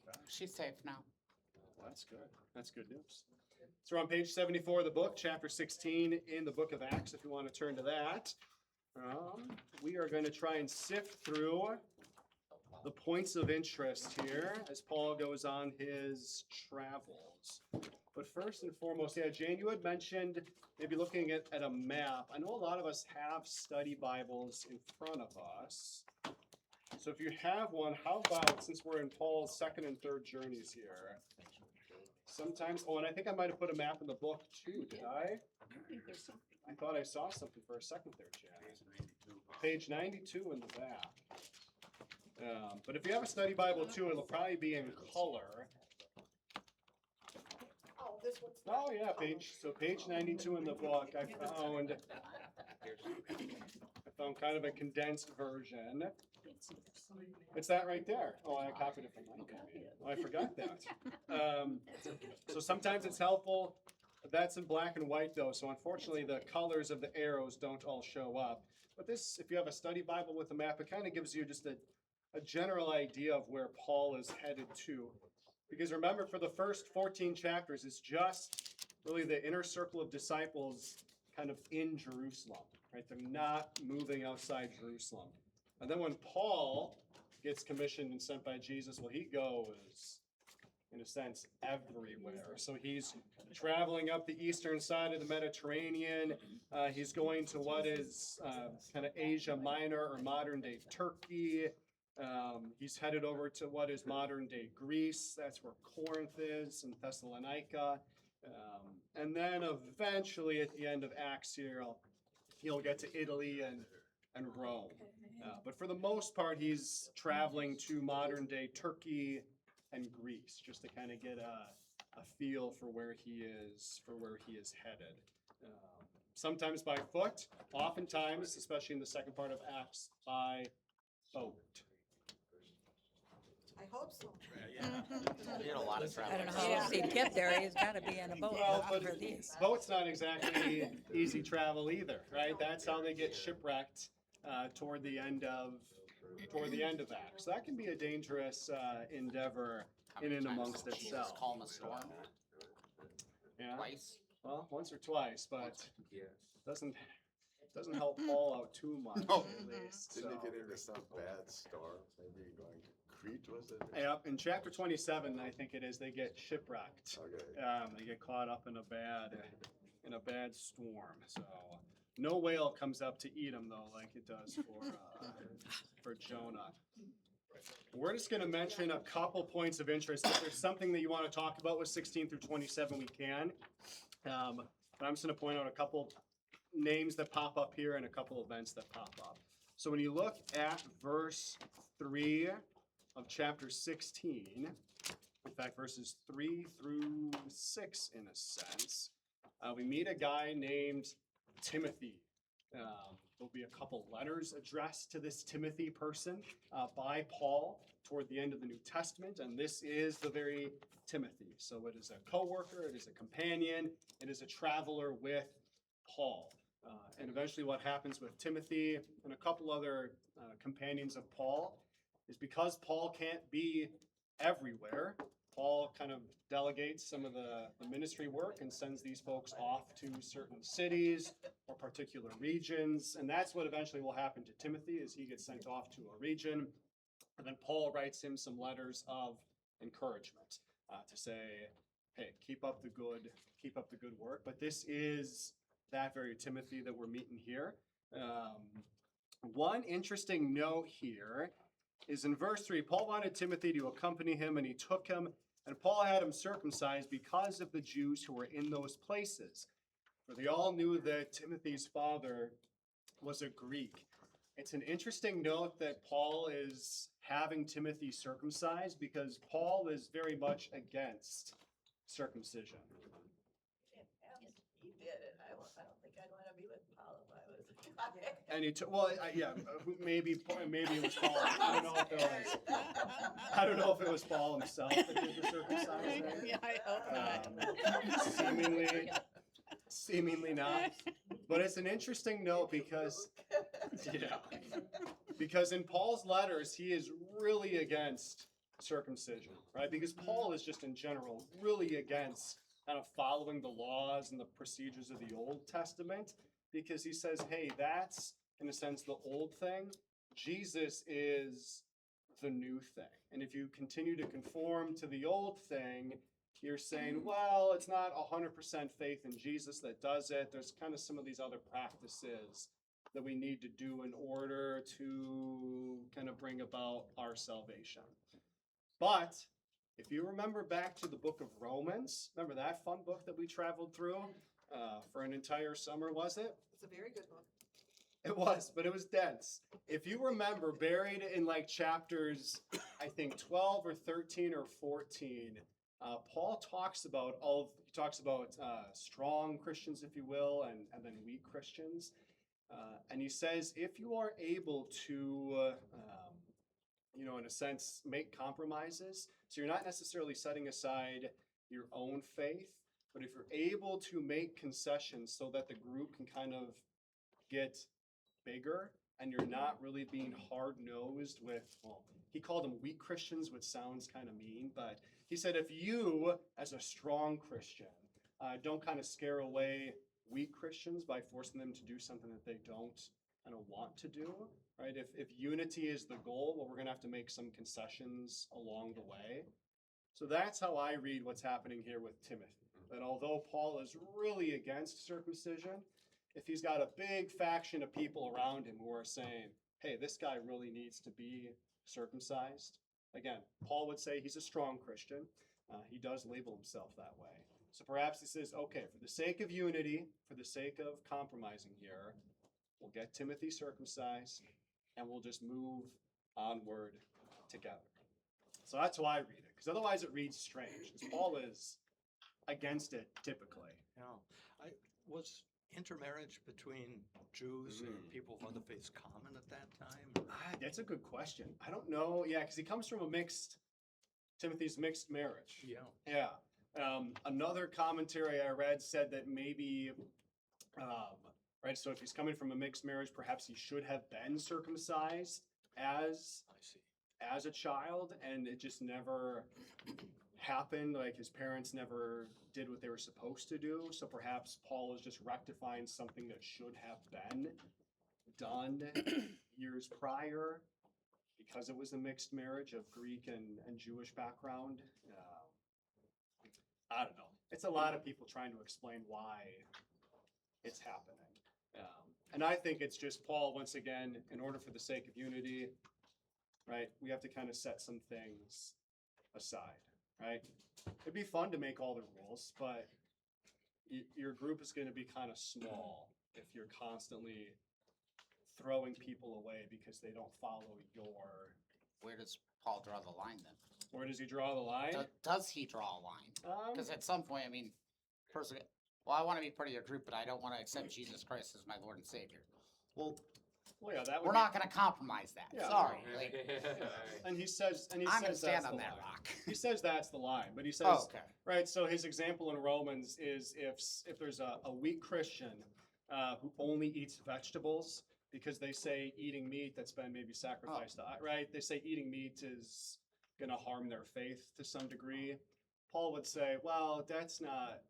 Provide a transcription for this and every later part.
Okay. She's safe now. Well, that's good. That's good news. So we're on page 74 of the book, chapter 16 in the book of Acts, if you want to turn to that. We are going to try and sift through the points of interest here as Paul goes on his travels. But first and foremost, yeah, Jane, you had mentioned maybe looking at a map. I know a lot of us have study Bibles in front of us. So if you have one, how about, since we're in Paul's second and third journeys here, sometimes, oh, and I think I might have put a map in the book too, did I? I thought I saw something for a second there, Jan. Page 92 in the back. But if you have a study Bible too, it'll probably be in color. Oh, this one's. Oh yeah, page 92 in the book, I found kind of a condensed version. It's that right there. Oh, I copied it from Mike. Oh, I forgot that. So sometimes it's helpful. That's in black and white though, so unfortunately the colors of the arrows don't all show up. But this, if you have a study Bible with a map, it kind of gives you just a general idea of where Paul is headed to. Because remember, for the first 14 chapters, it's just really the inner circle of disciples kind of in Jerusalem, right? They're not moving outside Jerusalem. And then when Paul gets commissioned and sent by Jesus, well, he goes, in a sense, everywhere. So he's traveling up the eastern side of the Mediterranean. He's going to what is kind of Asia Minor or modern day Turkey. He's headed over to what is modern day Greece. That's where Corinth is, and Thessalonica. And then eventually at the end of Acts here, he'll get to Italy and Rome. But for the most part, he's traveling to modern day Turkey and Greece, just to kind of get a feel for where he is headed. Sometimes by foot, oftentimes, especially in the second part of Acts, by boat. I hope so. We had a lot of travel. I don't know how else he'd get there. He's got to be in a boat Well, but for these. boat's not exactly easy travel either, right? That's how they get shipwrecked toward the end of Acts. So that can be a dangerous endeavor in and amongst Jesus itself. calm a storm Yeah. twice. Well, once or twice, but doesn't help Paul out too much, No. at least. Didn't So. they get into some bad storm? Maybe going to Crete, was it? Yep, in chapter 27, I think it is, they get shipwrecked. Okay. They get caught up in a bad storm. So no whale comes up to eat them though, like it does for Jonah. We're just going to mention a couple points of interest. If there's something that you want to talk about with 16 through 27, we can. But I'm just going to point out a couple names that pop up here and a couple events that pop up. So when you look at verse 3 of chapter 16, in fact, verses 3 through 6 in a sense, we meet a guy named Timothy. There'll be a couple letters addressed to this Timothy person by Paul toward the end of the New Testament, and this is the very Timothy. So it is a co-worker, it is a companion, it is a traveler with Paul. And eventually what happens with Timothy and a couple other companions of Paul is because Paul can't be everywhere, Paul kind of delegates some of the ministry work and sends these folks off to certain cities or particular regions. And that's what eventually will happen to Timothy, is he gets sent off to a region. And then Paul writes him some letters of encouragement to say, hey, keep up the good work. But this is that very Timothy that we're meeting here. One interesting note here is in verse 3, Paul wanted Timothy to accompany him, and he took him, and Paul had him circumcised because of the Jews who were in those places. For they all knew that Timothy's father was a Greek. It's an interesting note that Paul is having Timothy circumcised because Paul is very much against circumcision. He did it. I don't think I'd want to be with Paul if I was a guy. And he took, well, yeah, maybe it was Paul. I don't know if it was Paul himself that did the circumcising. Yeah, I hope not. Seemingly not. But it's an interesting note because in Paul's letters, he is really against circumcision, right? Because Paul is just in general really against kind of following the laws and the procedures of the Old Testament, because he says, hey, that's in a sense the old thing. Jesus is the new thing. And if you continue to conform to the old thing, you're saying, well, it's not 100% faith in Jesus that does it. There's kind of some of these other practices that we need to do in order to kind of bring about our salvation. But if you remember back to the book of Romans, remember that fun book that we traveled through for an entire summer, was it? It's a very good book. It was, but it was dense. If you remember, buried in like chapters, I think 12 or 13 or 14, Paul talks about strong Christians, if you will, and then weak Christians. And he says, if you are able to, in a sense, make compromises, so you're not necessarily setting aside your own faith, but if you're able to make concessions so that the group can kind of get bigger and you're not really being hard-nosed with, well, he called them weak Christians, which sounds kind of mean, but he said if you, as a strong Christian, don't kind of scare away weak Christians by forcing them to do something that they don't kind of want to do, right? If unity is the goal, well, we're going to have to make some concessions along the way. So that's how I read what's happening here with Timothy. That although Paul is really against circumcision, if he's got a big faction of people around him who are saying, hey, this guy really needs to be circumcised. Again, Paul would say he's a strong Christian. He does label himself that way. So perhaps he says, okay, for the sake of unity, for the sake of compromising here, we'll get Timothy circumcised and we'll just move onward together. So that's how I read it, because otherwise it reads strange, because Paul is against it typically. Yeah, was intermarriage between Jews and people of other faiths common at that time? That's a good question. I don't know. Yeah, because he comes from Timothy's mixed marriage. Yeah. Yeah. Another commentary I read said that maybe, right, so if he's coming from a mixed marriage, perhaps he should have been circumcised as I see. a child, and it just never happened. Like his parents never did what they were supposed to do. So perhaps Paul is just rectifying something that should have been done years prior, because it was a mixed marriage of Greek and Jewish background. I don't know. It's a lot of people trying to explain why it's happening. And I think it's just Paul, once again, in order for the sake of unity, right, we have to kind of set some things aside, right? It'd be fun to make all the rules, but your group is going to be kind of small if you're constantly throwing people away because they don't follow your. Where does Paul draw the line then? Where does he draw the line? Does he draw a line? Because at some point, I mean, personally, well, I want to be part of your group, but I don't want to accept Jesus Christ as my Lord and Savior. Well, yeah, that would we're be, not going to compromise that. Yeah. Sorry. Like, And he says, I'm going to that's stand the on that line. rock. He says that's the line, but he says, Oh, okay. right. So his example in Romans is if there's a weak Christian who only eats vegetables because they say eating meat that's been maybe sacrificed, right? They say eating meat is going to harm their faith to some degree. Paul would say, well, that's not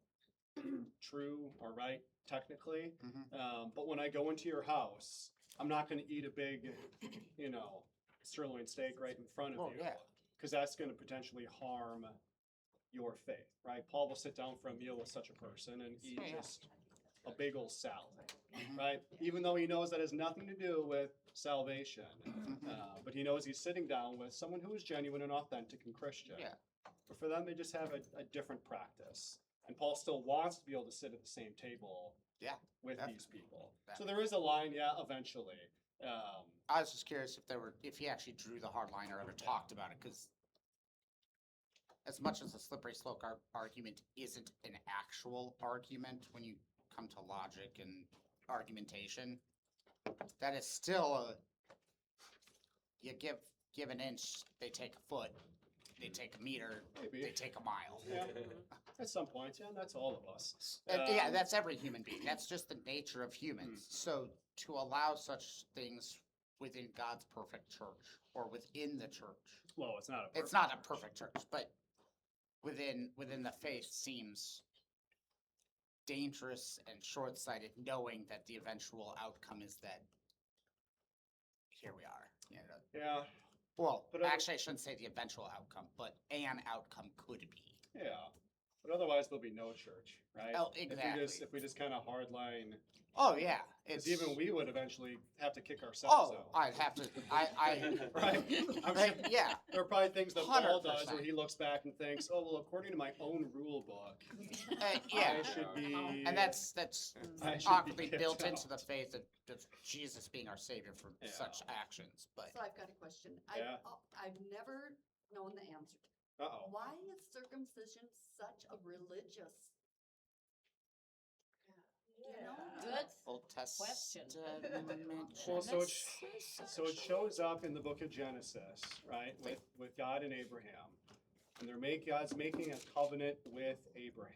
true or right technically. But when I go into your house, I'm not going to eat a big, sirloin steak right in front of Oh, you, yeah. because that's going to potentially harm your faith, right? Paul will sit down for a meal with such a person and eat Yeah. just a big old salad, right? Even though he knows that has nothing to do with salvation, but he knows he's sitting down with someone who is genuine and authentic and Christian. Yeah. But for them, they just have a different practice. And Paul still wants to be able to sit at the same table Yeah, with definitely. these people. So Definitely. there is a line, yeah, eventually. I was just curious if he actually drew the hard line or ever talked about it, because as much as the slippery slope argument isn't an actual argument when you come to logic and argumentation, that is still you give an inch, they take a foot, they take a meter, Maybe. they take a mile. Yeah, at some point, yeah, that's all of us. Yeah, that's every human being. That's just the nature of humans. So to allow such things within God's perfect church or within the church. Well, it's not a. It's not a perfect church, but within the faith seems dangerous and short-sighted, knowing that the eventual outcome is that here we are. You know, Yeah, well, But I- actually, I shouldn't say the eventual outcome, but an outcome could be. yeah. But otherwise, there'll be no church, right? Oh, If exactly. we just kind of hardline, Oh yeah, it's because even we would eventually have to kick ourselves Oh, out. I'd have to. I Right? I'm like, sure yeah. there are probably things that Paul does where 100%. he looks back and thinks, "Oh well, according to my own rule book, Yeah, I should be." and that's I should be awkwardly kicked built out. into the faith of Jesus being our savior for Yeah. such actions. But So I've got a question. Yeah. I've never known the answer to. Uh-oh. Why is circumcision such a religious? You know? Good Old question. Well, so it shows up in the book of Genesis, right, with God and Abraham, and God's making a covenant with Abraham,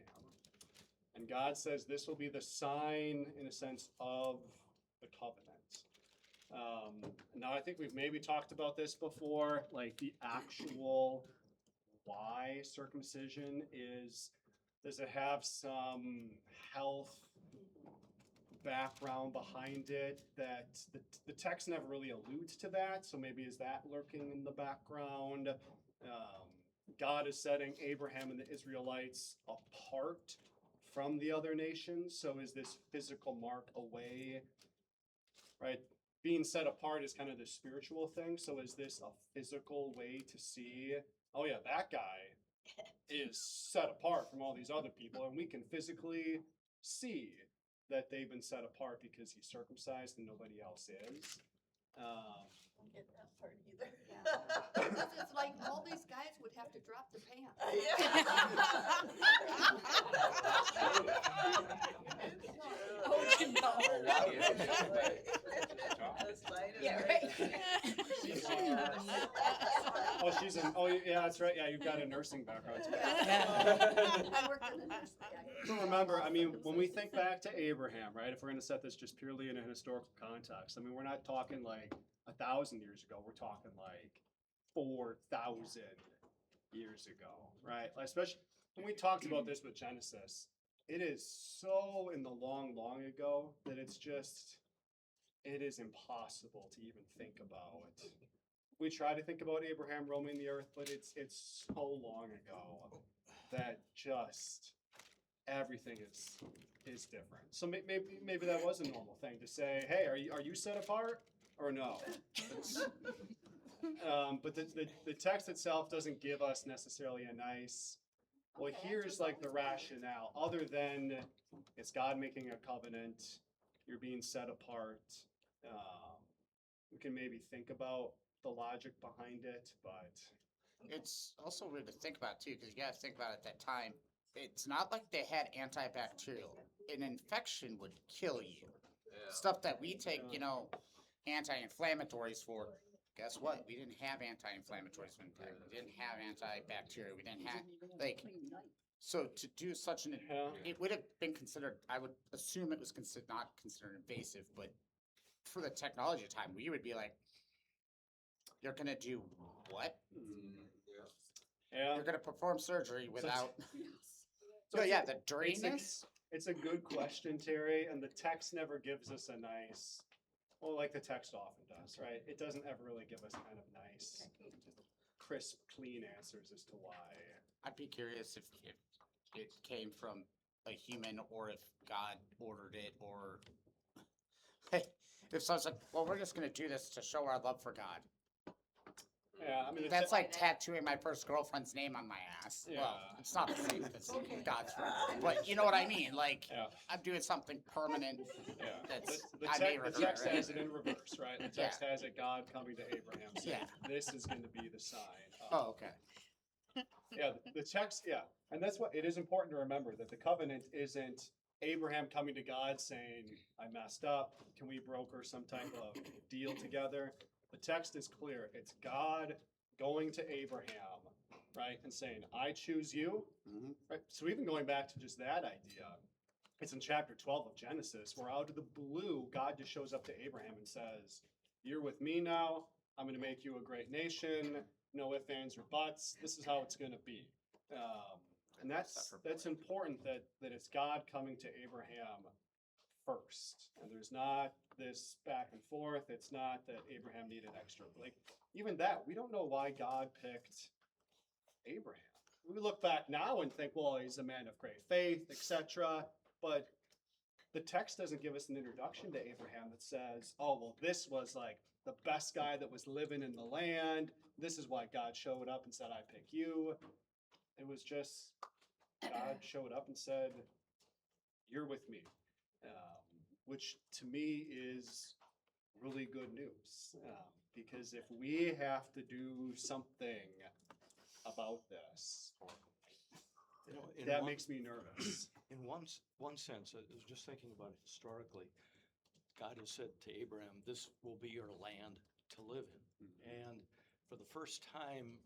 and God says this will be the sign, in a sense, of the covenant. Now I think we've maybe talked about this before, like the actual why circumcision is. Does it have some health background behind it that the text never really alludes to that, so maybe is that lurking in the background? God is setting Abraham and the Israelites apart from the other nations, so is this physical mark away, right? Being set apart is kind of the spiritual thing, so is this a physical way to see, oh yeah, that guy is set apart from all these other people, and we can physically see that they've been set apart because he's circumcised and nobody else is. Don't get that part either. Yeah. Because it's like all these guys would have to drop the pants. Yeah, right. Oh, she's in, oh, yeah, that's right, yeah, you've got a nursing background too. I worked in the nursery. So remember, I mean, when we think back to Abraham, right, if we're gonna set this just purely in a historical context, I mean, we're not talking like 1,000 years ago, we're talking like 4,000 years ago, right? Like, especially when we talked about this with Genesis, it is so in the long, long ago that it's just, it is impossible to even think about. We try to think about Abraham roaming the earth, but it's so long ago that just everything is different. So maybe that was a normal thing to say, hey, are you set apart or no? But the text itself doesn't give us necessarily a nice, well, Okay, here's that's like the always nice. rationale, other than it's God making a covenant, you're being set apart. We can maybe think about the logic behind it, but it's also weird to think about too, because you gotta think about it at that time. It's not like they had antibacterial. An infection would kill you. Stuff that we take, you know, anti-inflammatories for. Guess what? We didn't have anti-inflammatories when we didn't have antibacterial. We didn't have like. So to do such an, yeah. it would have been considered. I would assume it was not considered invasive, but for the technology time, we would be like, "You're gonna do what? Yeah. You're gonna perform surgery without." So So it's yeah, a- the drainness. It's a good question, Terry, and the text never gives us a nice, well, like the text often does, right? It doesn't ever really give us kind of nice, crisp, clean answers as to why. I'd be curious if it came from a human or if God ordered it, or if someone's like, "Well, we're just gonna do this to show our love for God." Yeah, I mean, That's like tattooing my first girlfriend's name on my ass. Well, Yeah. it's not the same because God's friend, but you know what I mean. Like, yeah, I'm doing something permanent. yeah. That's The I may the regret. text Right? has it in reverse, right? The text has it God coming to Abraham saying, Yeah. this is going to be the sign. Oh, okay. Yeah, the text, yeah. And that's what, it is important to remember that the covenant isn't Abraham coming to God saying, I messed up, can we broker some type of deal together? The text is clear. It's God going to Abraham, right, and saying, I choose you. Mhm. Right? So even going back to just that idea, it's in chapter 12 of Genesis, where out of the blue, God just shows up to Abraham and says, you're with me now. I'm going to make you a great nation. No ifs, ands, or buts. This is how it's going to be. And that's important that it's God coming to Abraham first. And there's not this back and forth. It's not that Abraham needed extra. Like, even that, we don't know why God picked Abraham. We look back now and think, well, he's a man of great faith, etc. But the text doesn't give us an introduction to Abraham that says, oh, well, this was like the best guy that was living in the land. This is why God showed up and said, I pick you. It was just God showed up and said, you're with me, which to me is really good news. Because if we have to do something about this, You know, in that one- makes me nervous. In one sense, I was just thinking about it historically. God has said to Abraham, "This will be your land to live in." And for the first time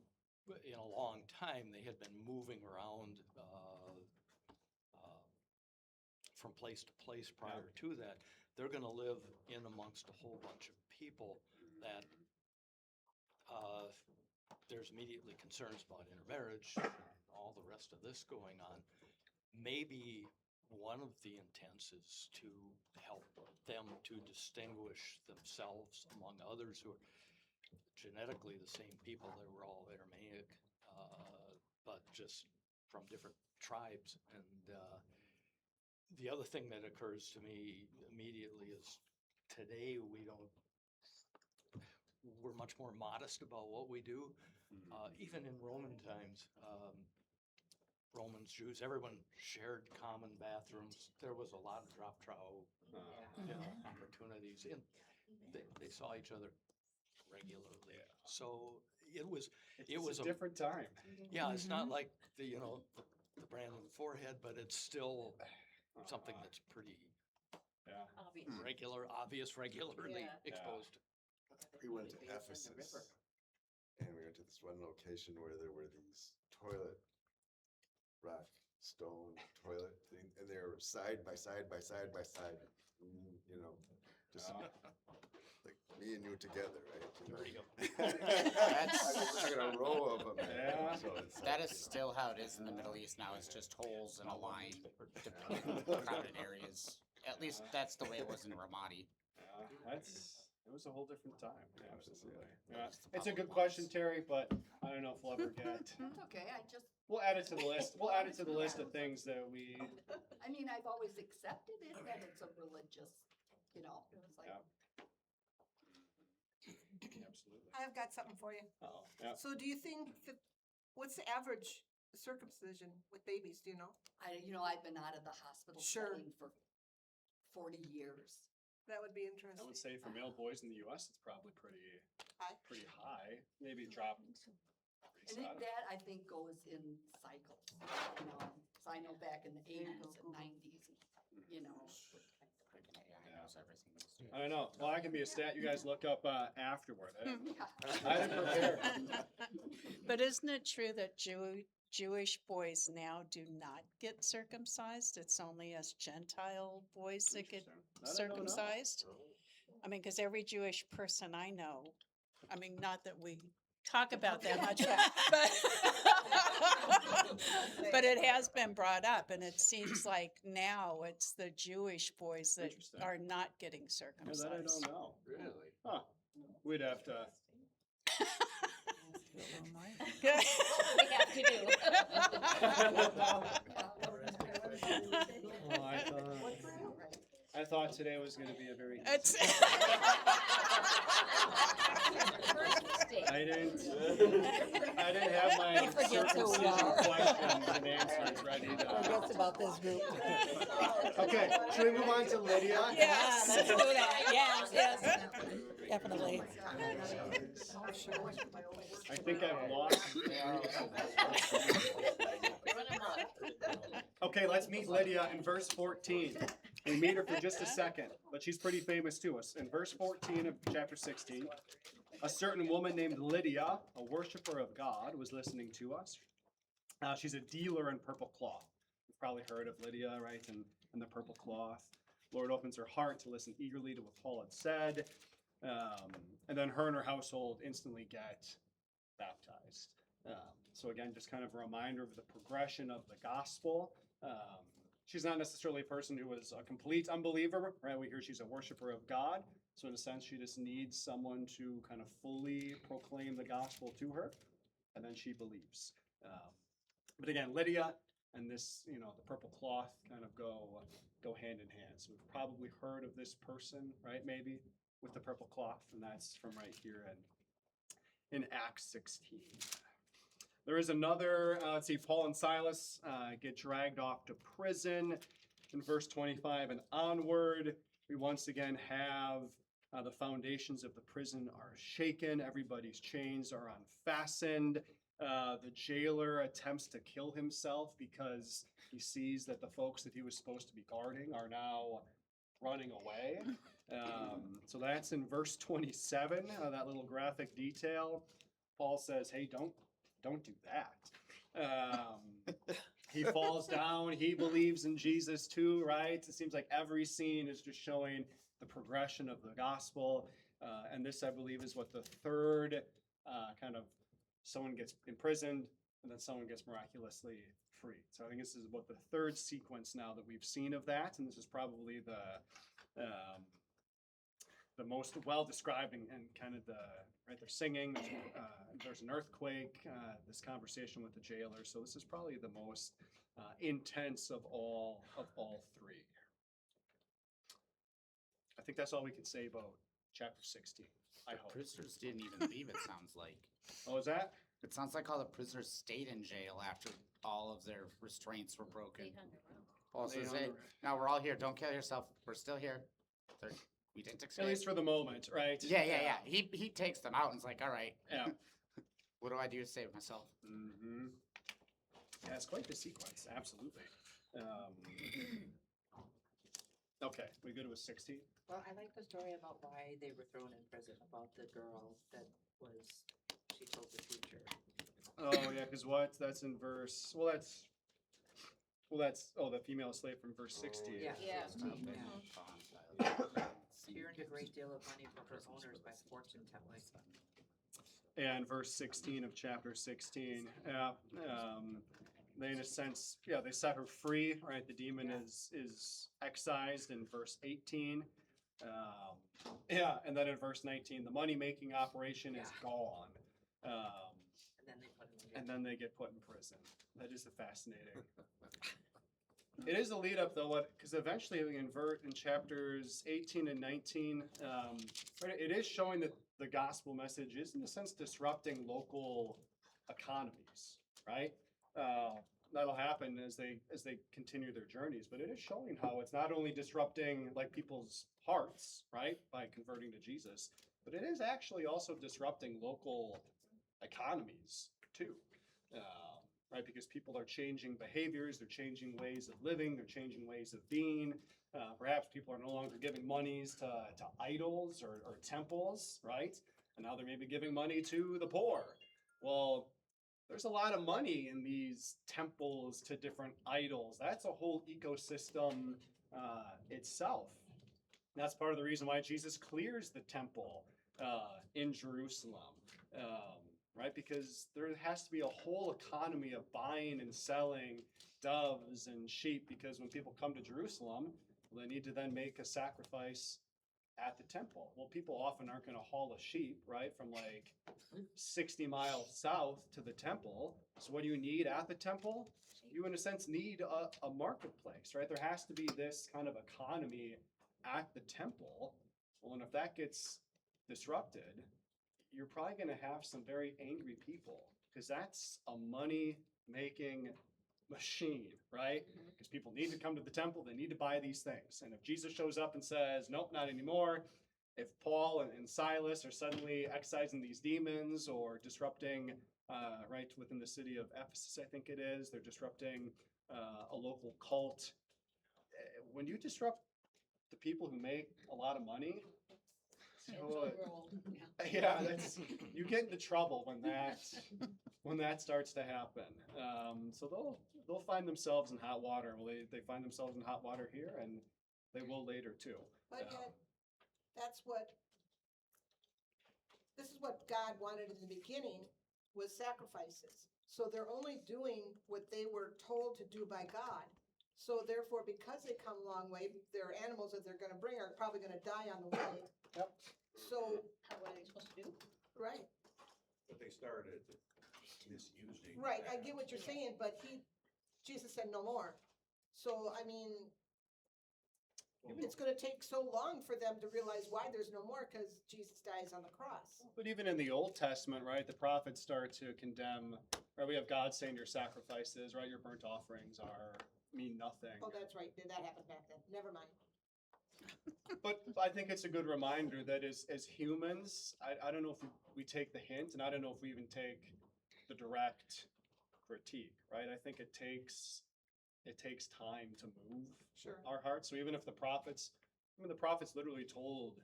in a long time, they had been moving around from place to place prior to that. They're going to live in amongst a whole bunch of people that there's immediately concerns about intermarriage and all the rest of this going on. Maybe one of the intents is to help them to distinguish themselves among others who are genetically the same people. They were all Aramaic, but just from different tribes. And the other thing that occurs to me immediately is today we're much more modest about what we do. Even in Roman times, Romans, Jews, everyone shared common bathrooms. There was a lot of drop trow opportunities, and they saw each other regularly. So it was It's a different time. yeah. It's not like the the brand on the forehead, but it's still something that's pretty Yeah. obvious, regularly Yeah. exposed. We went to Ephesus and we went to this one location where there were these toilet rock stone toilet thing, and they were side by side by side by side, just like me and you together, right? Thirty of I got a row of them. Yeah. So it's That like, is still how it is in the Middle East now. It's just holes in a line in crowded areas. At least that's the way it was in Ramadi. Yeah, it was a whole different time. Yeah, absolutely. Yeah. It's the It's a good public question, ones. Terry, but I don't know if we'll ever get. It's okay, We'll add it to the list. We'll add it to the list of things that we. I mean, I've always accepted it, that it's a religious, it was like. Yeah. Absolutely. I've got something for you. Oh, yeah. So do you think that, what's the average circumcision with babies, do you know? I've been out of the hospital Sure. setting for 40 years. That would be I would interesting. say for male boys in the U.S., it's probably pretty high. Maybe drop. And that, I think, goes in cycles, so I know back in the 80s and 90s, Yeah, he knows everything. I don't know. Well, I can be a stat you guys look up afterward. I Yeah. didn't prepare. But isn't it true that Jewish boys now do not get circumcised? It's only us Gentile boys that get Interesting. That I don't know. circumcised? I mean, because every Jewish person I know, I mean, not that we talk about that much, but it has been brought up, and it seems like now it's the Jewish boys that Interesting. are not getting Yeah, circumcised. that I don't know. really? Huh. We'd have to. We have to do. Oh, I thought today was going to be a very. It's I didn't have my He forgets who we circumcision are. questions and answers ready Forgets to. about this group. Okay, should we move on to Lydia? Yes. Let's do that, yes, definitely. I think I've lost. Okay, let's meet Lydia in verse 14. We meet her for just a second, but she's pretty famous to us. In verse 14 of chapter 16, a certain woman named Lydia, a worshiper of God, was listening to us. She's a dealer in purple cloth. You've probably heard of Lydia, right? And the purple cloth. Lord opens her heart to listen eagerly to what Paul had said. And then her and her household instantly get baptized. So again, just kind of a reminder of the progression of the gospel. She's not necessarily a person who was a complete unbeliever, right? We hear she's a worshiper of God. So in a sense, she just needs someone to kind of fully proclaim the gospel to her, and then she believes. But again, Lydia and this, the purple cloth kind of go hand in hand. So we've probably heard of this person, right? Maybe with the purple cloth, and that's from right here in Acts 16. There is another, let's see, Paul and Silas get dragged off to prison in verse 25 and onward. We once again have the foundations of the prison are shaken. Everybody's chains are unfastened. The jailer attempts to kill himself because he sees that the folks that he was supposed to be guarding are now running away. So that's in verse 27, that little graphic detail. Paul says, hey, don't do that. He falls down. He believes in Jesus too, right? It seems like every scene is just showing the progression of the gospel. And this, I believe, is what the third kind of someone gets imprisoned and then someone gets miraculously free. So I think this is what the third sequence now that we've seen of that. And this is probably the most well described and kind of right, they're singing, there's an earthquake, this conversation with the jailer. So this is probably the most intense of all three. I think that's all we can say about chapter 16. I The hope. prisoners didn't even leave, it sounds like. Oh, is that? It sounds like all the prisoners stayed in jail after all of their restraints were broken. Paul They says, hung hey, around. now we're all here, don't kill yourself, we're still here. We didn't At escape. least for the moment, right? Yeah. He takes them out and is like, all right, Yeah. what do I do to save myself? Mm-hmm. Yeah, it's quite the sequence, absolutely. Okay, we good with 16? Well, I like the story about why they were thrown in prison, about the girl that was, she told the future. Oh, yeah, because that's in verse, the female slave from verse 16. Yeah. Yeah. She earned a great deal of money for her owners by fortune telling. And verse 16 of chapter 16. They, in a sense, they set her free, right? The demon is excised in verse 18. And then in verse 19, the money-making operation is gone. And then they put him in. And then they get put in prison. That is fascinating. It is a lead up though, because eventually in chapters 18 and 19, right, it is showing that the gospel message is in a sense disrupting local economies, right? That'll happen as they continue their journeys, but it is showing how it's not only disrupting like people's hearts, right, by converting to Jesus, but it is actually also disrupting local economies too. Right, because people are changing behaviors, they're changing ways of living, they're changing ways of being. Perhaps people are no longer giving monies to idols or temples, right? And now they're maybe giving money to the poor. Well, there's a lot of money in these temples to different idols. That's a whole ecosystem itself. That's part of the reason why Jesus clears the temple in Jerusalem. Right? Because there has to be a whole economy of buying and selling doves and sheep, because when people come to Jerusalem, they need to then make a sacrifice at the temple. Well, people often aren't going to haul a sheep, right, from like 60 miles south to the temple. So what do you need at the temple? You, in a sense, need a marketplace, right? There has to be this kind of economy at the temple. Well, and if that gets disrupted, you're probably going to have some very angry people, because that's a money-making machine, right? Because people need to come to the temple, they need to buy these things. And if Jesus shows up and says, nope, not anymore, if Paul and Silas are suddenly excising these demons or disrupting, right, within the city of Ephesus, I think it is, they're disrupting a local cult. When you disrupt the people who make a lot of money, yeah, you get into trouble when that starts to happen. So they'll find themselves in hot water. Well, they find themselves in hot water here, and they will later too. But yet, that's what this is what God wanted in the beginning, was sacrifices. So they're only doing what they were told to do by God. So therefore, because they come a long way, their animals that they're gonna bring are probably gonna die on the way. Yep. So, What are they supposed to do? right, But they started misusing. right, I get what you're saying, but Jesus said no more. So, I mean, it's gonna take so long for them to realize why there's no more, cause Jesus dies on the cross. But even in the Old Testament, right, the prophets start to condemn, right, we have God saying your sacrifices, right, your burnt offerings mean nothing. Oh, that's right, did that happen back then? Never mind. But I think it's a good reminder that as humans, I don't know if we take the hint, and I don't know if we even take the direct critique, right? I think it takes time to move Sure. our hearts. So even if the prophets literally told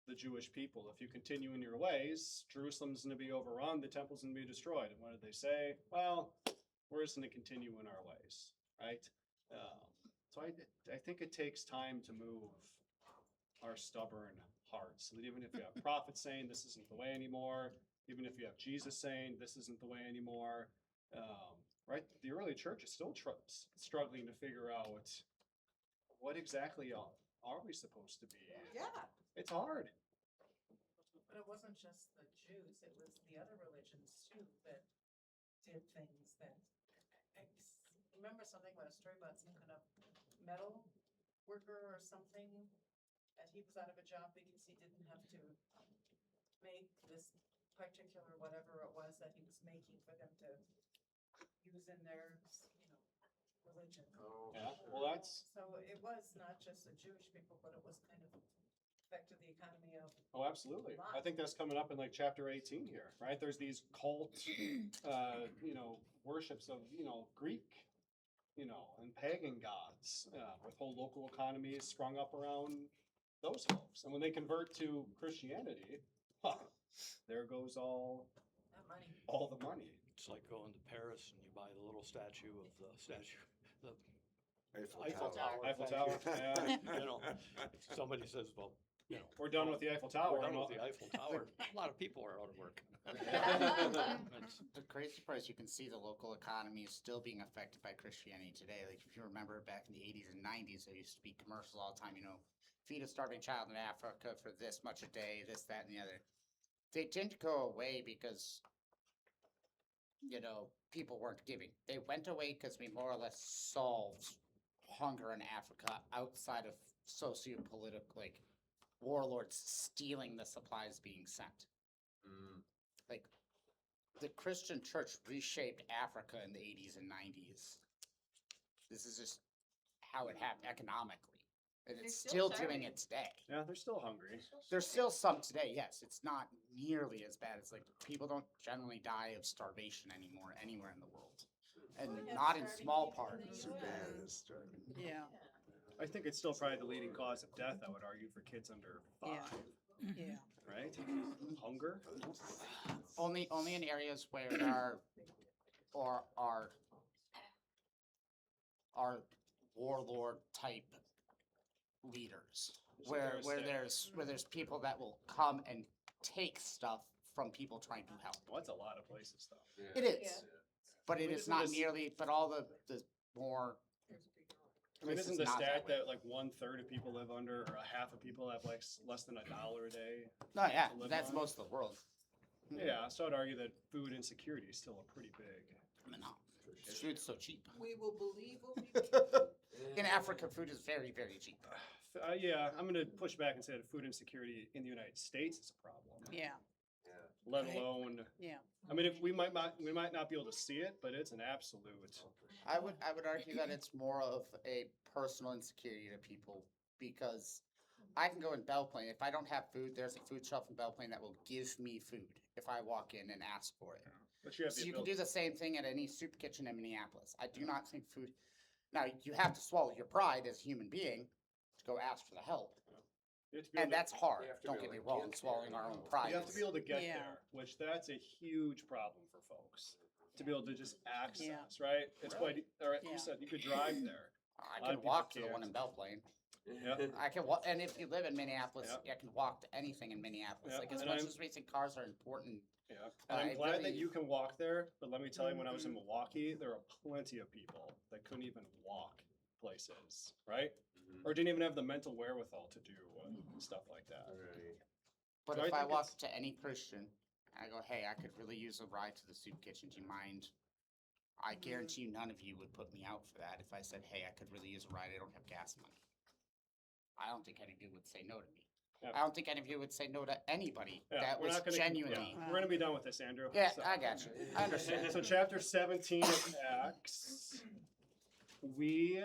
the Jewish people, if you continue in your ways, Jerusalem's going to be overrun, the temple's going to be destroyed. And what did they say? Well, we're just going to continue in our ways, right? So I think it takes time to move our stubborn hearts. So that even if you have prophets saying this isn't the way anymore, even if you have Jesus saying this isn't the way anymore, right? The early church is still struggling to figure out what exactly are we supposed to be. Yeah, It's hard. But it wasn't just the Jews, it was the other religions too that did things that, remember something about a story about some kind of metal worker or something? That he was out of a job because he didn't have to make this particular whatever it was that he was making for them to use in their, religion. Yeah, well, that's, So it was not just the Jewish people, but it was kind of affected the economy of oh, absolutely. I think that's coming up in like chapter 18 here, right? There's these cult, worships of, Greek, and pagan gods, with whole local economies sprung up around those folks. And when they convert to Christianity, there goes all that money. the money. It's like going to Paris and you buy the little statue of the Eiffel Eiffel Tower. Tower. Eiffel thank Tower, you. yeah. Somebody says, well, We're done with the Eiffel Tower. we're done and with the all- Eiffel Tower. A lot of people are out of work. It's- The crazy part is you can see the local economy is still being affected by Christianity today. Like if you remember back in the 80s and 90s, there used to be commercials all the time, feed a starving child in Africa for this much a day, this, that, and the other. They didn't go away because, people weren't giving. They went away because we more or less solved hunger in Africa outside of socio-political, warlords stealing the supplies being sent. Like, the Christian church reshaped Africa in the 80s and 90s. This is just how it happened economically. And They're it's still still doing starving. it today. Yeah, they're still hungry. There's still some today, yes. It's not nearly as bad as people don't generally die of starvation anymore anywhere in the world. And not in small parts. Sudan is starving. Yeah, I think it's still probably the leading cause of death, I would argue, for kids under 5, yeah. right? Hunger. Only in areas where there are warlord type leaders. So Where there's there's people that will come and take stuff from people trying to help. Well, that's a lot of places, though. It is. But it But is isn't not this- nearly, but all the more. I mean, isn't places the not stat way. that like 1/3 of people live under, or a half of people have like less than $1 a day? No, yeah, to live that's on? most of the world. Yeah, so I'd argue that food insecurity is still a pretty big. I mean, no, food's so cheap. we will believe what we believe. In Africa, food is very, very cheap. Yeah, I'm gonna push back and say that food insecurity in the United States is a problem. Yeah, Let Right. alone, yeah. I mean, if we might not be able to see it, but it's an absolute. I would argue that it's more of a personal insecurity to people because I can go in Belle Plaine. If I don't have food, there's a food shelf in Belle Plaine that will give me food if I walk in and ask for it. But you have So the you can ability. do the same thing at any soup kitchen in Minneapolis. I do not think food. Now you have to swallow your pride as a human being to go ask for the help, You have to be able and to- that's hard. You have to Don't be get me able to wrong. get Swallowing there. our own pride. You have to be able to get Yeah. there, which that's a huge problem for folks. To be able to just access, Yeah. right? It's quite, all right, Yeah. you said you could drive there. I lot of can people walk to the can't. one in Belle Plaine. Yeah. I can walk, and if you live in Minneapolis, Yeah. I can walk to anything in Minneapolis. Yeah, Like as and much I'm- as we think cars are important, Yeah, and I'm I glad that really- you can walk there, but let me tell you, when I was in Milwaukee, there are plenty of people that couldn't even walk places, right? Or didn't even have the mental wherewithal to do stuff like that. Right. but So if I I think walk it's- to any Christian, I go, hey, I could really use a ride to the soup kitchen. Do you mind? I guarantee you none of you would put me out for that if I said, hey, I could really use a ride. I don't have gas money. I don't think any of you would say no to me. Yeah. I don't think any of you would say no to anybody Yeah, that we're was not gonna- genuinely. yeah, we're gonna be done with this, Andrew. Yeah, So- I got you. I understand. So chapter 17 of Acts, we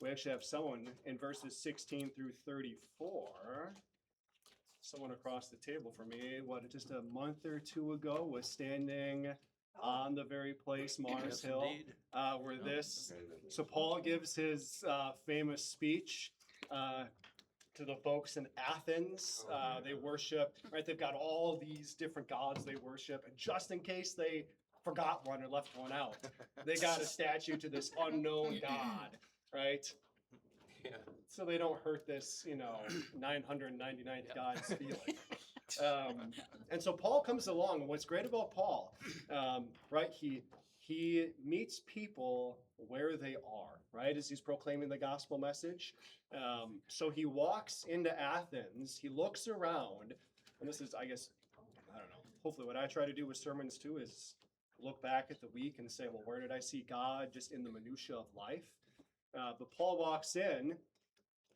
actually have someone in verses 16 through 34. Someone across the table from me, just a month or two ago, was standing on the very place, Mars Yes, Hill, indeed. where Yeah. this. So Paul gives his famous speech to the folks in Athens. They worship, right? They've got all these different gods they worship, and just in case they forgot one or left one out, they got a statue to this unknown god, right? Yeah. So they don't hurt this, 999th Yeah. god's feeling. And so Paul comes along, and what's great about Paul, right? He meets people where they are, right? As he's proclaiming the gospel message. So he walks into Athens, he looks around, and this is, I guess, I don't know, hopefully what I try to do with sermons too is look back at the week and say, well, where did I see God just in the minutia of life? But Paul walks in,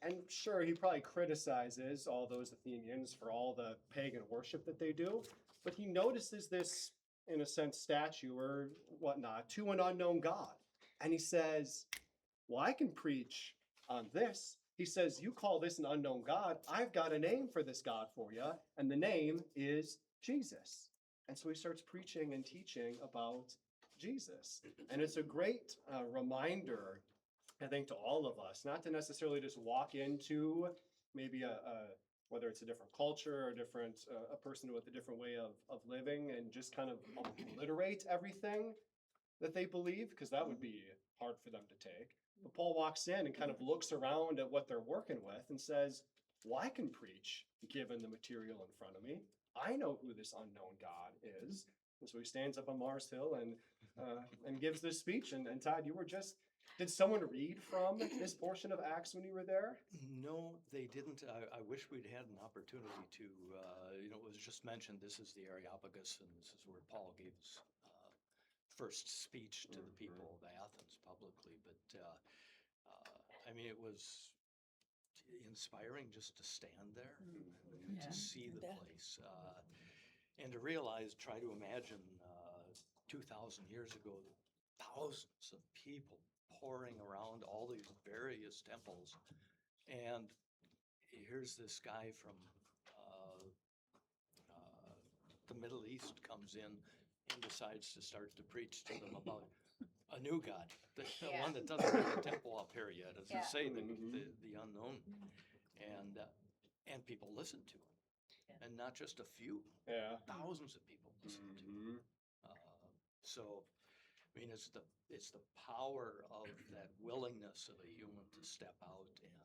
and sure, he probably criticizes all those Athenians for all the pagan worship that they do, but he notices this, in a sense, statue or whatnot to an unknown God. And he says, well, I can preach on this. He says, you call this an unknown God. I've got a name for this God for you, and the name is Jesus. And so he starts preaching and teaching about Jesus. And it's a great reminder, I think, to all of us, not to necessarily just walk into maybe whether it's a different culture or a person with a different way of living and just kind of obliterate everything that they believe, because that would be hard for them to take. But Paul walks in and kind of looks around at what they're working with and says, well, I can preach given the material in front of me. I know who this unknown God is. And so he stands up on Mars Hill and gives this speech. And Todd, did someone read from this portion of Acts when you were there? No, they didn't. I wish we'd had an opportunity to, it was just mentioned, this is the Areopagus, and this is where Paul gave his first speech to the people of Athens publicly. But, it was inspiring just to stand there and Yeah, to see the yeah. place. And to realize, try to imagine 2,000 years ago, thousands of people pouring around all these various temples. And here's this guy from the Middle East comes in and decides to start to preach to them about a new God, the one that doesn't have a temple up here yet, as you Yeah. say, Mhm. the unknown. And people listen to him, and not just a few, Yeah. thousands of people listen to him. So, it's the power of that willingness of a human to step out and,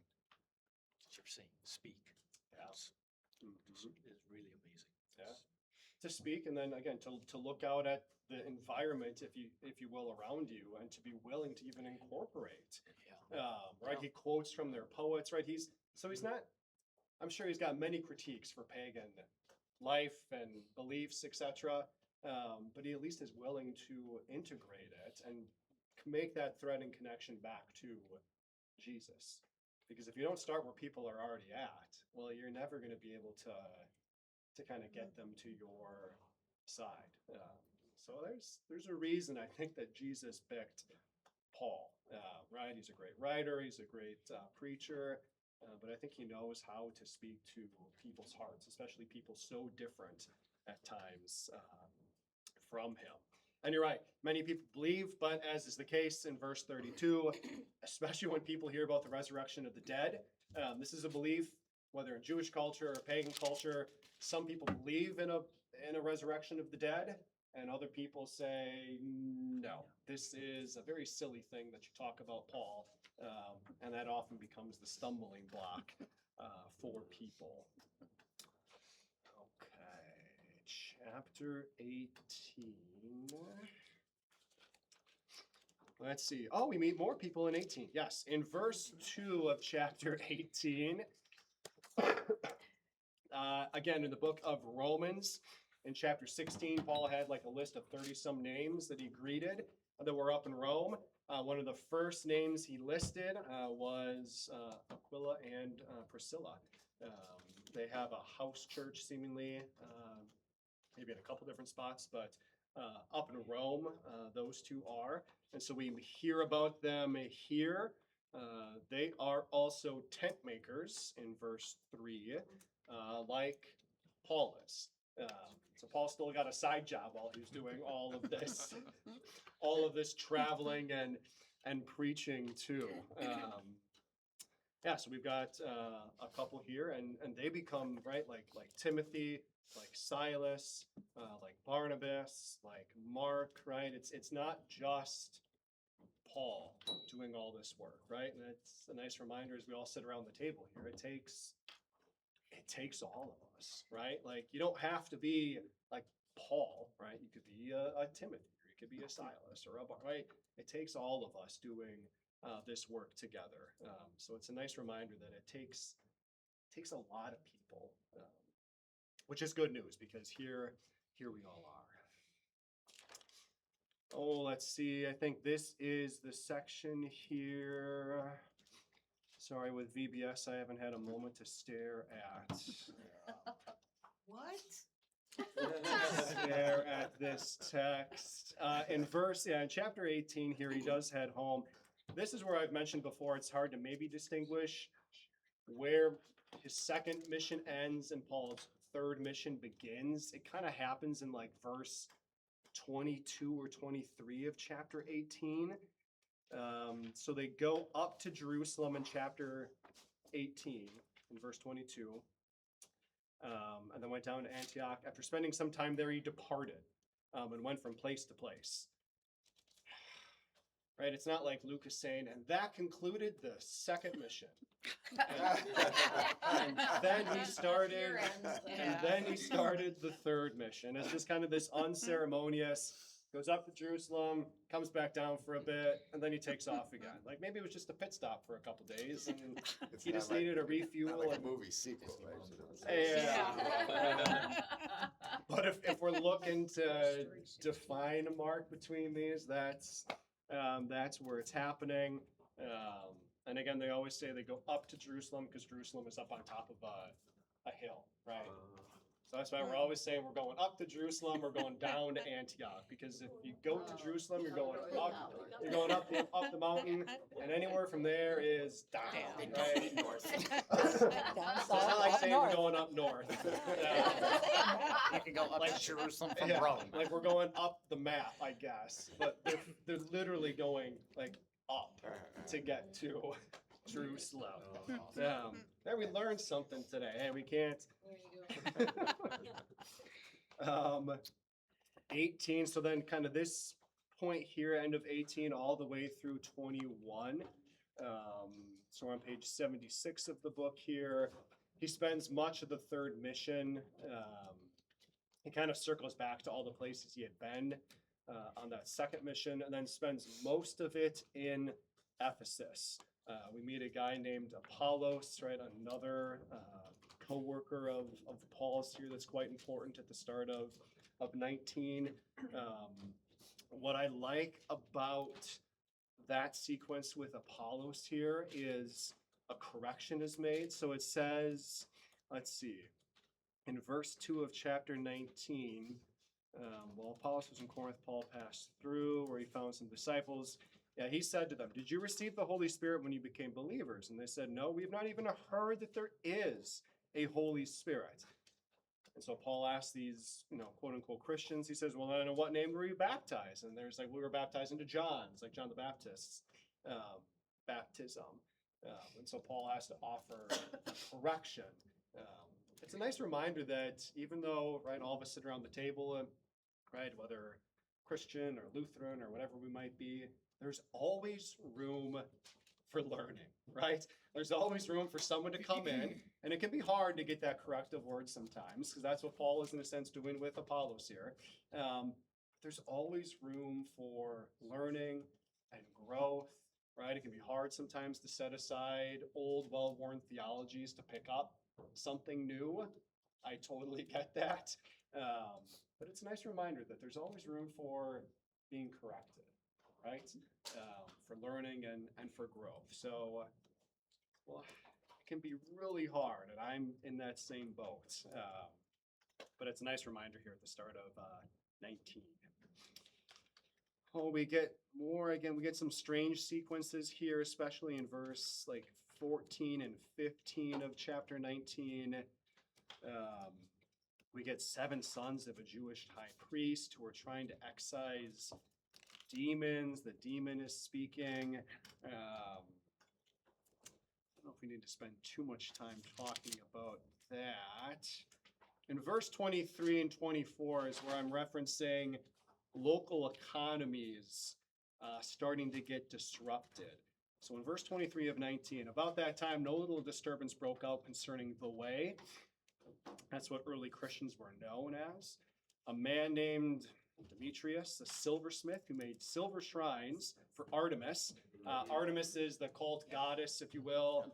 as you're saying, speak. Yeah. It's really amazing. Yeah. To speak, and then again to look out at the environment, if you will, around you, and to be willing to even incorporate. Yeah. Right, he quotes from their poets. Right, he's not. I'm sure he's got many critiques for pagan life and beliefs, etc. But he at least is willing to integrate it and make that thread and connection back to Jesus. Because if you don't start where people are already at, well, you're never going to be able to kind of get them to your side. So there's a reason I think that Jesus picked Paul. Right, he's a great writer, he's a great preacher, but I think he knows how to speak to people's hearts, especially people so different at times from him. And you're right, many people believe, but as is the case in verse 32, especially when people hear about the resurrection of the dead, this is a belief, whether in Jewish culture or pagan culture. Some people believe in a resurrection of the dead, and other people say, No, this is a very silly thing that you talk about Paul, and that often becomes the stumbling block for people. Okay, chapter 18. Let's see. Oh, we meet more people in 18. Yes, in verse 2 of chapter 18. Again, in the book of Romans, in chapter 16, Paul had like a list of 30-some names that he greeted that were up in Rome. One of the first names he listed was Aquila and Priscilla. They have a house church, seemingly, maybe in a couple different spots, but up in Rome, those two are. And so we hear about them here. They are also tent makers in verse 3, like Paul is. So Paul still got a side job while he was doing all of this traveling and preaching too. Yeah, so we've got a couple here, and they become like Timothy, like Silas, like Barnabas, like Mark, right? It's not just Paul doing all this work, right? And it's a nice reminder as we all sit around the table here. It takes all of us, right? Like you don't have to be like Paul, right? You could be a Timothy, or you could be a Silas, or right? It takes all of us doing this work together. So it's a nice reminder that it takes a lot of people, which is good news because here we all are. Oh, let's see. I think this is the section here. Sorry, with VBS, I haven't had a moment to stare at. What? Stare at this text. In chapter 18 here, he does head home. This is where I've mentioned before, it's hard to maybe distinguish where his second mission ends and Paul's third mission begins. It kind of happens in like verse 22 or 23 of chapter 18. So they go up to Jerusalem in chapter 18, in verse 22, and then went down to Antioch. After spending some time there, he departed and went from place to place. Right? It's not like Luke is saying, and that concluded the second mission. And then he started, the third mission. It's just kind of this unceremonious, goes up to Jerusalem, comes back down for a bit, and then he takes off again. Like maybe it was just a pit stop for a couple days, and It's he not just like- needed a Not refuel. like a and- movie sequel, right? Yeah. But if we're looking to define a mark between these, that's where it's happening. And again, they always say they go up to Jerusalem because Jerusalem is up on top of a hill, right? So that's why we're always saying we're going up to Jerusalem or going down to Antioch, because if you go to Jerusalem, you're going up the mountain, and anywhere from there is down, right? Down So it's not like south, up saying we're north. going up north. You can go up Like- to Jerusalem from Yeah, Rome. like we're going up the map, I guess, but they're literally going like up to get to Jerusalem. There we learned something today. Hey, we can't. 18. So then, kind of this point here, end of 18, all the way through 21. So we're on page 76 of the book here. He spends much of the third mission. He kind of circles back to all the places he had been on that second mission, and then spends most of it in Ephesus. We meet a guy named Apollos, right? Another co-worker of Paul's here that's quite important at the start of 19. What I like about that sequence with Apollos here is a correction is made. So it says, let's see, in verse 2 of chapter 19, while Apollos was in Corinth, Paul passed through where he found some disciples. Yeah, he said to them, "Did you receive the Holy Spirit when you became believers?" And they said, "No, we've not even heard that there is a Holy Spirit." And so Paul asked these, quote unquote Christians, he says, "Well, then in what name were you baptized?" And there's like, "We were baptized into John's, like John the Baptist's baptism." And so Paul has to offer correction. It's a nice reminder that even though, right, all of us sit around the table and, right, whether Christian or Lutheran or whatever we might be, there's always room for learning, right? There's always room for someone to come in, and it can be hard to get that corrective word sometimes, because that's what Paul is in a sense doing with Apollos here. There's always room for learning and growth, right? It can be hard sometimes to set aside old, well-worn theologies to pick up something new. I totally get that. But it's a nice reminder that there's always room for being corrected, right? For learning and for growth. So, well, it can be really hard, and I'm in that same boat. But it's a nice reminder here at the start of 19. Oh, we get more, again, we get some strange sequences here, especially in verse like 14 and 15 of chapter 19. We get 7 sons of a Jewish high priest who are trying to excise demons. The demon is speaking. I don't know if we need to spend too much time talking about that. In verse 23 and 24 is where I'm referencing local economies starting to get disrupted. So in verse 23 of 19, about that time, no little disturbance broke out concerning the way. That's what early Christians were known as. A man named Demetrius, a silversmith who made silver shrines for Artemis. Artemis is the cult goddess, if you will,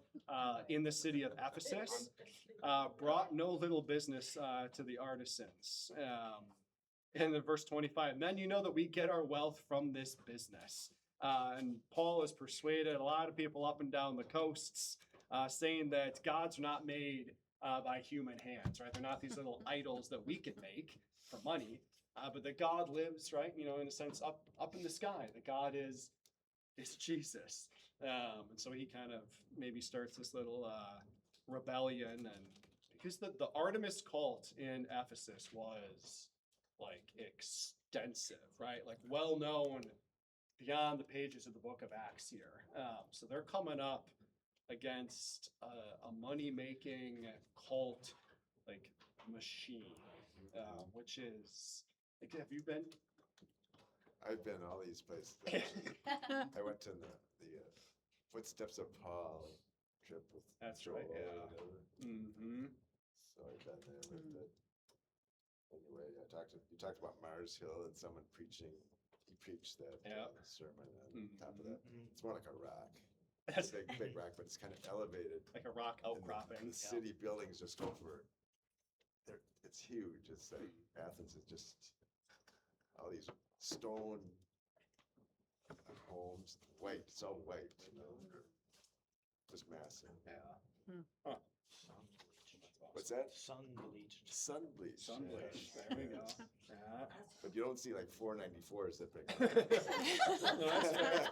in the city of Ephesus. Brought no little business to the artisans. And in verse 25, men, you know that we get our wealth from this business. And Paul has persuaded a lot of people up and down the coasts, saying that gods are not made by human hands, right? They're not these little idols that we can make for money, but that God lives, right? You know, in a sense, up in the sky. That God is Jesus, and so he kind of maybe starts this little rebellion, and because the Artemis cult in Ephesus was like extensive, right? Like well known beyond the pages of the book of Acts here. So they're coming up against a money-making cult like machine, which is like, have you been? I've been all these places. Actually. I went to the Footsteps of Paul trip with That's Joel right, yeah. or whatever. Mm-hmm. So I've been there with it. Anyway, you talked about Mars Hill and someone preaching. He preached that Yeah. sermon on top of that. Mhm. It's more like a rock. That's It's a big rock, but it's kind of elevated. like a rock And outcropping. The city buildings just over. It's huge. It's like Athens is just all these stone homes, white, it's all white, you know, just massive. Yeah. Huh. What's that? Sun bleached. Sun bleach. Sun yeah. bleach. There we go. Yeah. But you don't see like 494s that big. No, that's fair.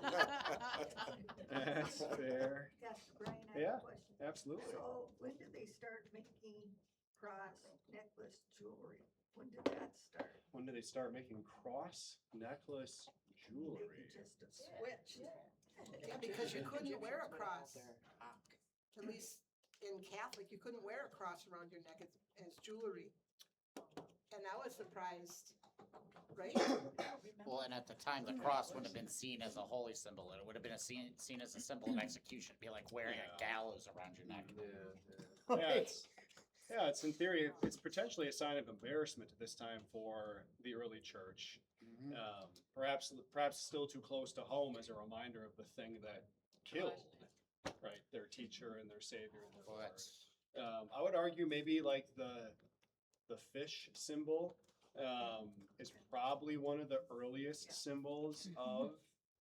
That's fair. Pastor Brian, I Yeah. have a question. Absolutely. So when did they start making cross necklace jewelry? When did that start? When do they start making cross necklace jewelry? Maybe just a switch. Yeah, because you couldn't wear a cross. At least in Catholic, you couldn't wear a cross around your neck as jewelry. And I was surprised, right? Well, and at the time, the cross wouldn't have been seen as a holy symbol. It would have been seen as a symbol of execution. It'd be like wearing a gallows around your neck. Yeah, it's in theory, it's potentially a sign of embarrassment at this time for the early church. Perhaps still too close to home as a reminder of the thing that killed, right, their teacher and their savior and their Well, Lord. that's I would argue maybe like the fish symbol is probably one of the earliest symbols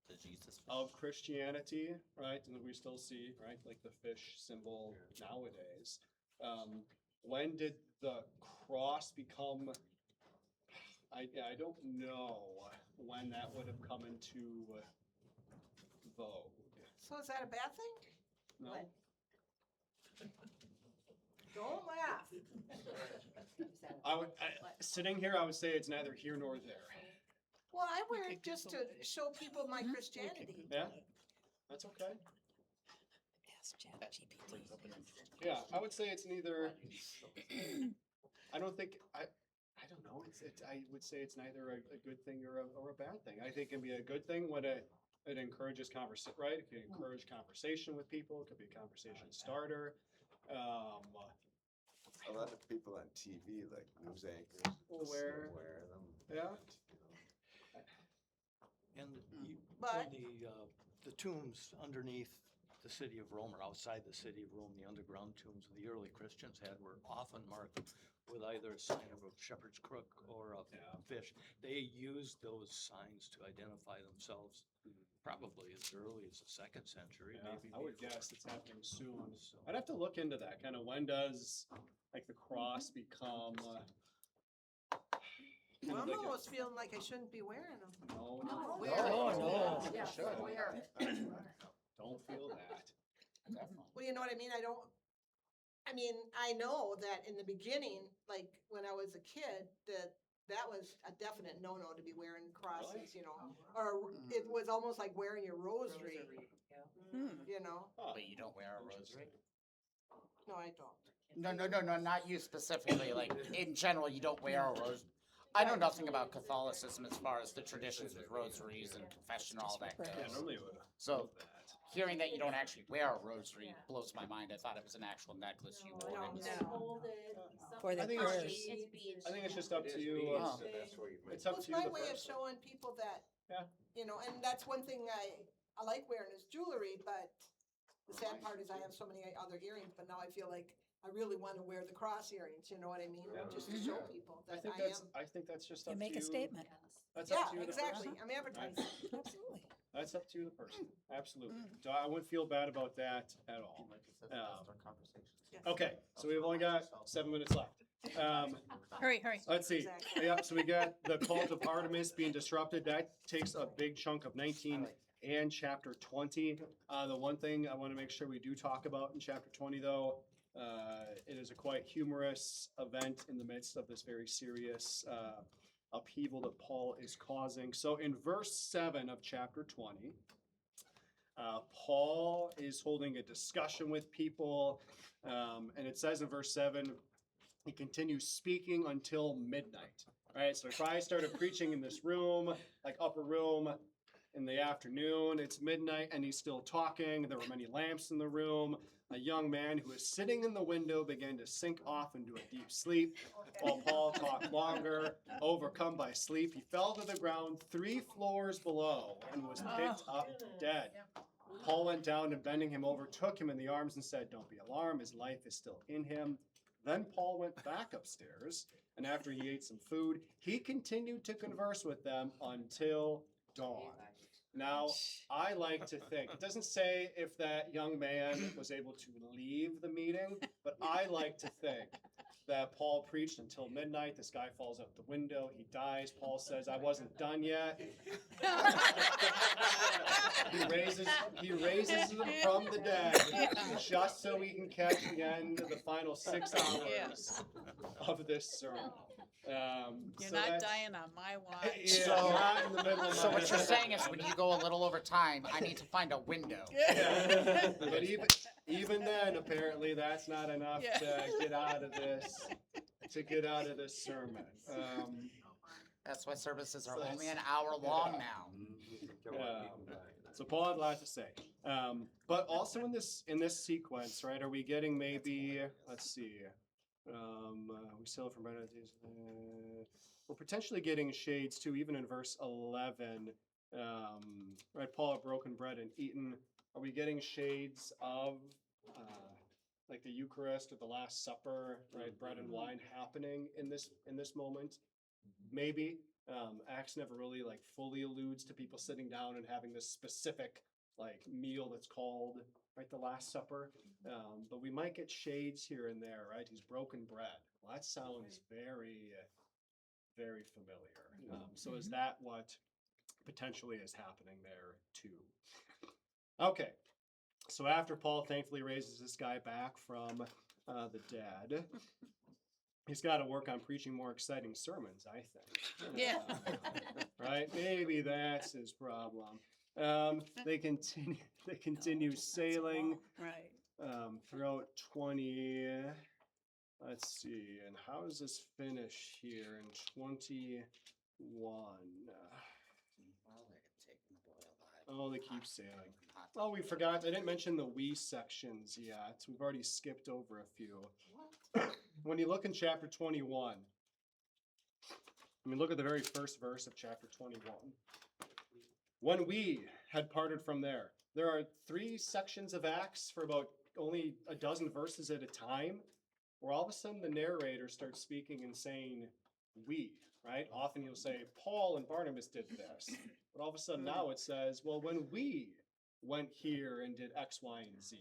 the Jesus. of Christianity, right? And we still see, right, like the fish symbol nowadays. When did the cross become? I don't know when that would have come into vogue. So is that a bad thing? No, What? Don't laugh. sitting here, I would say it's neither here nor there. Well, I wear it just to show people my Christianity. Yeah, that's okay. Ask ChatGPT. Yeah, I would say it's neither. I don't think don't know, I would say it's neither a good thing or a bad thing. I think it can be a good thing when it encourages right? It can encourage conversation with people, it could be a conversation starter. A lot of people on TV, like news anchors, Will still wear- wear them. Yeah. And But- the tombs underneath the city of Rome or outside the city of Rome, the underground tombs the early Christians had were often marked with either a sign of a shepherd's crook or a fish. They used those signs to identify themselves probably as early as the 2nd century, Yeah, maybe I would before. guess it's happening soon. So- I'd have to look into that, kind of when does, like, the cross become, Well, I'm like a- almost feeling like I shouldn't be wearing them. no, No, no, wear it. no. Yeah, Sure. wear it. don't feel that. Well, you know what I mean? I know that in the beginning, like when I was a kid, that was a definite no-no to be wearing crosses, you know? Or it was almost like wearing your rosary, Yeah. you know? Huh. But you don't wear a rosary? No, I don't. No, not you specifically, like, in general, you don't wear a rose. I know nothing about Catholicism as far as the traditions with rosaries and confession and all that Yeah, goes. normally it would. So, hearing that you don't actually wear a rosary blows my mind. I thought it was an actual necklace you wore. No. For the I think it's purse. just, I think it's just up to you. Oh. So that's where you might. It's up Well, it's to you, my the way of person. showing people that, Yeah. you know, and that's one thing I like wearing is jewelry, but the sad part is I have so many other earrings, but now I feel like I really want to wear the cross earrings, you know what I mean? Yeah. Just to show people I that think I am. I think that's just up You to make you. a statement. That's Yeah, up to you, the exactly. person. I'm advertising. Absolutely. That's up to you, the person. Absolutely. So I wouldn't feel bad about that at all. Okay, so we've only got 7 minutes left. Hurry. Let's see. Exactly. Yeah, so we got the cult of Artemis being disrupted. That takes a big chunk of 19 and chapter 20. The one thing I want to make sure we do talk about in chapter 20, though, it is a quite humorous event in the midst of this very serious upheaval that Paul is causing. So in verse 7 of chapter 20, Paul is holding a discussion with people, and it says in verse 7, he continues speaking until midnight. Right, so if I started preaching in this room, like upper room, in the afternoon, it's midnight, and he's still talking. There were many lamps in the room. A young man who was sitting in the window began to sink off into a deep sleep. While Paul talked longer, overcome by sleep, he fell to the ground 3 floors below and was picked up dead. Paul went down and bending him over, took him in the arms and said, "Don't be alarmed, his life is still in him." Then Paul went back upstairs, and after he ate some food, he continued to converse with them until dawn. Now, I like to think, it doesn't say if that young man was able to leave the meeting, but I like to think that Paul preached until midnight. This guy falls out the window. He dies. Paul says, "I wasn't done yet." He raises him from the dead just so we can catch the end of the final 6 hours of this sermon. You're So not that's- dying on my watch. Yeah, So- not in the middle of So my- what you're saying is when you go a little over time, I need to find a window. Yeah. But even then, apparently, that's not enough Yeah. to get out of this. To get out of this sermon. That's why services are So only it's- an hour long yeah. now. So Paul had a lot to say. But also in this sequence, right? Are we getting maybe? Let's see. We still from we're potentially getting shades too, even in verse 11. Right, Paul had broken bread and eaten. Are we getting shades of like the Eucharist or the Last Supper, right? Bread and wine happening in this moment? Maybe. Acts never really like fully alludes to people sitting down and having this specific like meal that's called right the Last Supper. But we might get shades here and there, right? He's broken bread. Well, that sounds very, very familiar. So is that what potentially is happening there too? Okay. So after Paul thankfully raises this guy back from the dead, he's got to work on preaching more exciting sermons, I think. Yeah. Right? Maybe that's his problem. They continue sailing Right. throughout 20. Let's see, and how does this finish here in 21? Well, they're taking the boy alive. Oh, they keep saying. Oh, we forgot, I didn't mention the we sections yet. We've already skipped over a few. When you look in chapter 21, I mean, look at the very first verse of chapter 21. When we had parted from there are 3 sections of Acts for about only a dozen verses at a time, where all of a sudden the narrator starts speaking and saying we, right? Often he'll say Paul and Barnabas did this, but all of a sudden now it says, well, when we went here and did X, Y, and Z,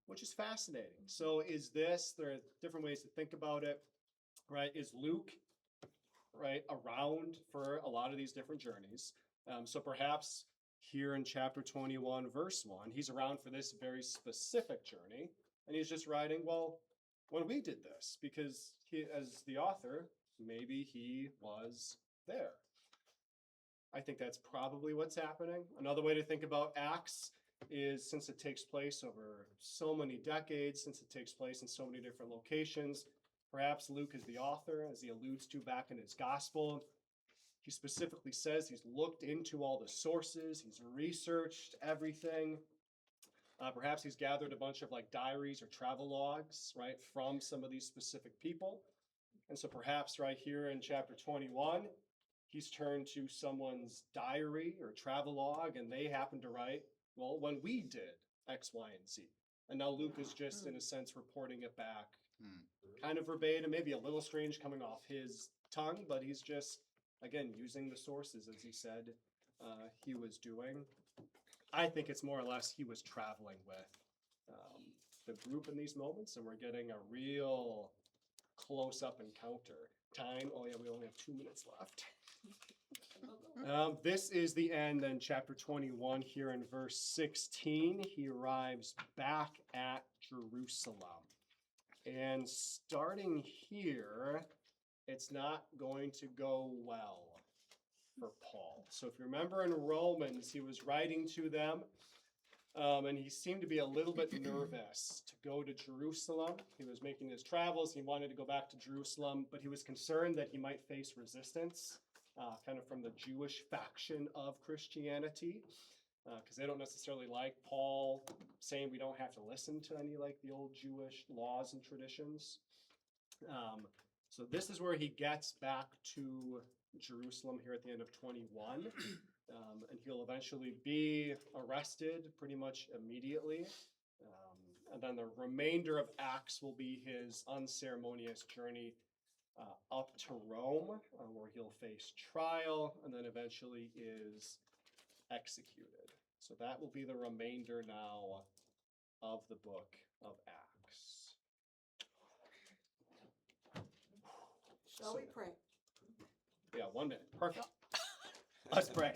which is fascinating. So is this, there are different ways to think about it, right? Is Luke, right, around for a lot of these different journeys? So perhaps here in chapter 21, verse 1, he's around for this very specific journey, and he's just writing, well, when we did this, because he, as the author, maybe he was there. I think that's probably what's happening. Another way to think about Acts is, since it takes place over so many decades, since it takes place in so many different locations, perhaps Luke is the author, as he alludes to back in his gospel. He specifically says he's looked into all the sources, he's researched everything. Perhaps he's gathered a bunch of like diaries or travel logs, right, from some of these specific people. And so perhaps right here in chapter 21, he's turned to someone's diary or travel log, and they happen to write, well, when we did X, Y, and Z. And now Luke is just, in a sense, reporting it back, kind of verbatim, maybe a little strange coming off his tongue, but he's just, again, using the sources, as he said he was doing. I think it's more or less he was traveling with the group in these moments, and we're getting a real close-up encounter. Time, oh yeah, we only have 2 minutes left. This is the end, then, chapter 21, here in verse 16. He arrives back at Jerusalem. And starting here, it's not going to go well for Paul. So if you remember in Romans, he was writing to them, and he seemed to be a little bit nervous to go to Jerusalem. He was making his travels. He wanted to go back to Jerusalem, but he was concerned that he might face resistance, kind of from the Jewish faction of Christianity, because they don't necessarily like Paul saying we don't have to listen to any like the old Jewish laws and traditions. So this is where he gets back to Jerusalem here at the end of 21, and he'll eventually be arrested pretty much immediately. And then the remainder of Acts will be his unceremonious journey up to Rome, where he'll face trial and then eventually is executed. So that will be the remainder now of the book of Acts. Shall we pray? Yeah, 1 minute. Perfect. Let's pray.